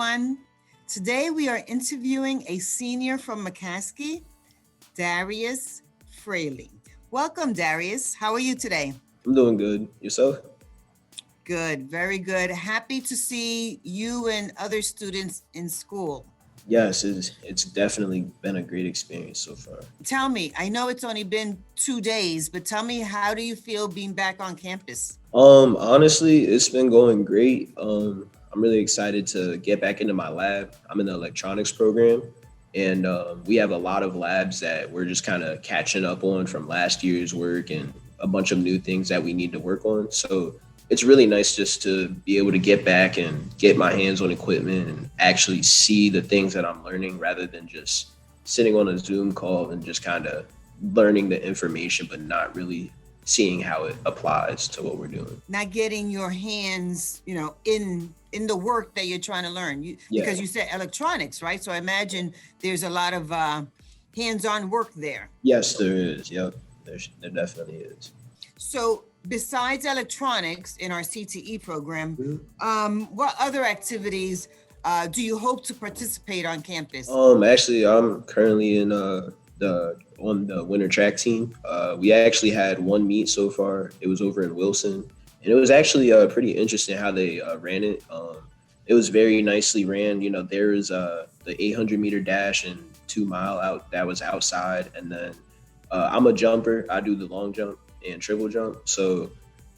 everyone. Today we are interviewing a senior from McCaskey, Darius Frailey. Welcome, Darius. How are you today? I'm doing good. Yourself? Good, very good. Happy to see you and other students in school. Yes, it's definitely been a great experience so far. Tell me, I know it's only been 2 days, but tell me, how do you feel being back on campus? Honestly, it's been going great. I'm really excited to get back into my lab. I'm in the electronics program, and we have a lot of labs that we're just kind of catching up on from last year's work and a bunch of new things that we need to work on. So it's really nice just to be able to get back and get my hands on equipment and actually see the things that I'm learning rather than just sitting on a Zoom call and just kind of learning the information, but not really seeing how it applies to what we're doing. Not getting your hands, in the work that you're trying to learn. Yeah. Because you said electronics, right? So I imagine there's a lot of hands-on work there. Yes, there is. Yep, there definitely is. So besides electronics in our CTE program, what other activities do you hope to participate on campus? Actually, I'm currently in on the winter track team. We actually had one meet so far. It was over in Wilson, and it was actually pretty interesting how they ran it. It was very nicely ran. You know, there was the 800-meter dash and 2 mile out that was outside, and then I'm a jumper. I do the long jump and triple jump. So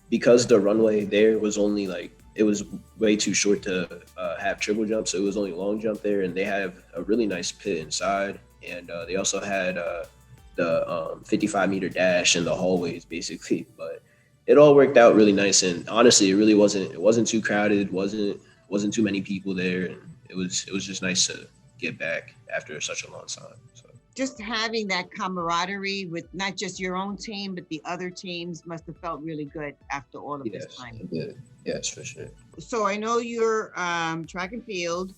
because the runway there was only it was way too short to have triple jump, so it was only long jump there, and they have a really nice pit inside, and they also had the 55-meter dash in the hallways basically. But it all worked out really nice, and honestly, it wasn't too crowded, wasn't too many people there, and it was just nice to get back after such a long time. So. Just having that camaraderie with not just your own team, but the other teams must have felt really good after all of this time. It did. Yes, for sure. So I know you're track and field,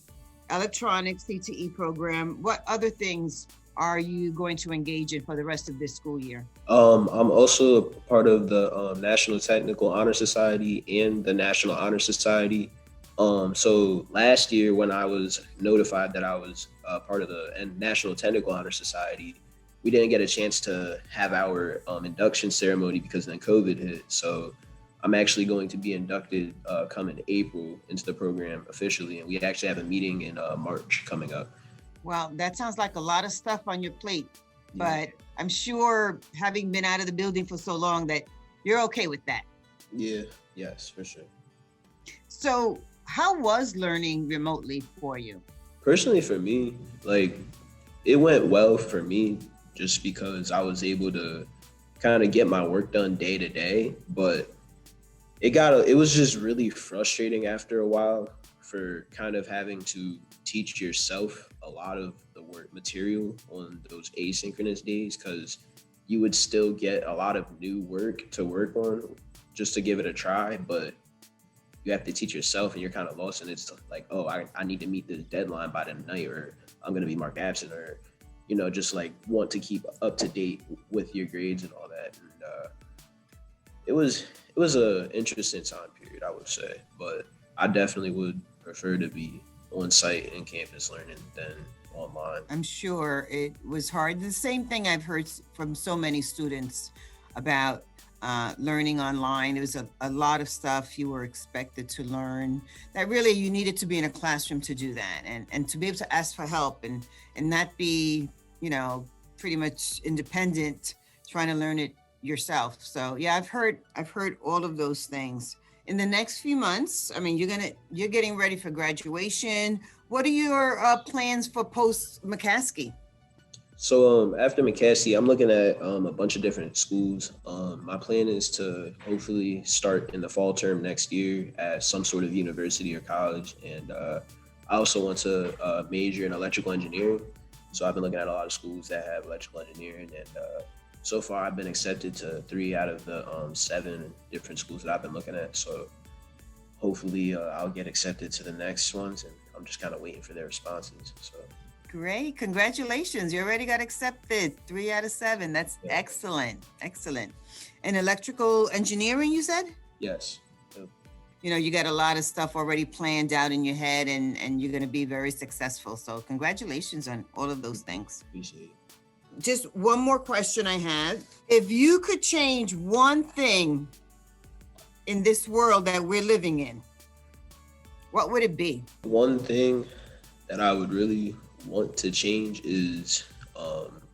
electronics, CTE program. What other things are you going to engage in for the rest of this school year? I'm also part of the National Technical Honor Society and the National Honor Society. So last year when I was notified that I was part of the National Technical Honor Society, we didn't get a chance to have our induction ceremony because then COVID hit. So I'm actually going to be inducted coming April into the program officially, and we actually have a meeting in March coming up. Well, that sounds like a lot of stuff on your plate, but I'm sure having been out of the building for so long that you're okay with that. Yeah, yes, for sure. So how was learning remotely for you? Personally, for me, it went well for me just because I was able to kind of get my work done day to day, but it was just really frustrating after a while for kind of having to teach yourself a lot of the work material on those asynchronous days, because you would still get a lot of new work to work on just to give it a try, but you have to teach yourself and you're kind of lost, and it's like, oh, I need to meet this deadline by the night, or I'm going to be marked absent, or just want to keep up to date with your grades and all that. And it was a interesting time period, I would say, but I definitely would prefer to be on site and campus learning than online. I'm sure it was hard. The same thing I've heard from so many students about learning online. There was a lot of stuff you were expected to learn that really you needed to be in a classroom to do that, and to be able to ask for help and not be, pretty much independent, trying to learn it yourself. So yeah, I've heard all of those things. In the next few months, I mean, you're getting ready for graduation. What are your plans for post McCaskey? So after McCaskey, I'm looking at a bunch of different schools. My plan is to hopefully start in the fall term next year at some sort of university or college. And I also want to major in electrical engineering. So I've been looking at a lot of schools that have electrical engineering. And so far, I've been accepted to 3 out of the 7 different schools that I've been looking at. So hopefully I'll get accepted to the next ones. And I'm just kind of waiting for their responses. So. Great. Congratulations. You already got accepted. 3 out of 7. That's excellent. Excellent. And electrical engineering, you said? Yes. Yep. you know, you got a lot of stuff already planned out in your head, and you're going to be very successful. So congratulations on all of those things. Appreciate it. Just one more question I had. If you could change one thing in this world that we're living in, what would it be? One thing that I would really want to change is,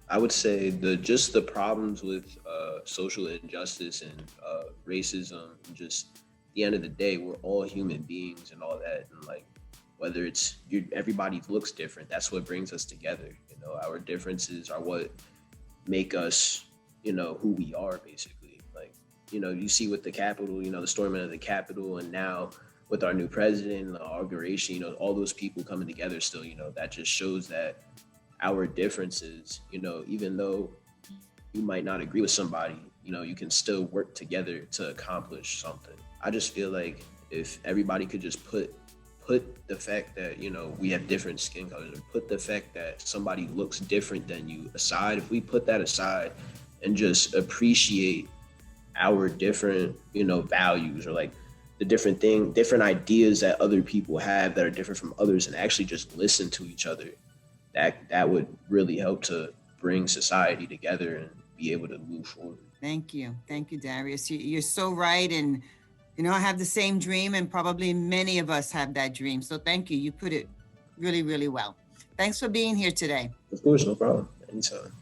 I would say just the problems with social injustice and racism. And just at the end of the day, we're all human beings and all that, and like whether it's everybody looks different. That's what brings us together. You know, our differences are what make us, you know, who we are basically. Like, you know, you see with the Capitol, you know, the storming of the Capitol, and now with our new president, the inauguration, you know, all those people coming together still, you know, that just shows that our differences, you know, even though you might not agree with somebody, you know, you can still work together to accomplish something. I just feel like if everybody could just put the fact that, you know, we have different skin colors, or put the fact that somebody looks different than you aside, if we put that aside and just appreciate our different, you know, values, or like the different ideas that other people have that are different from others, and actually just listen to each other, that would really help to bring society together and be able to move forward. Thank you, Darius. You're so right, and you know, I have the same dream, and probably many of us have that dream. So thank you. You put it really, really well. Thanks for being here today. Of course, no problem. Anytime.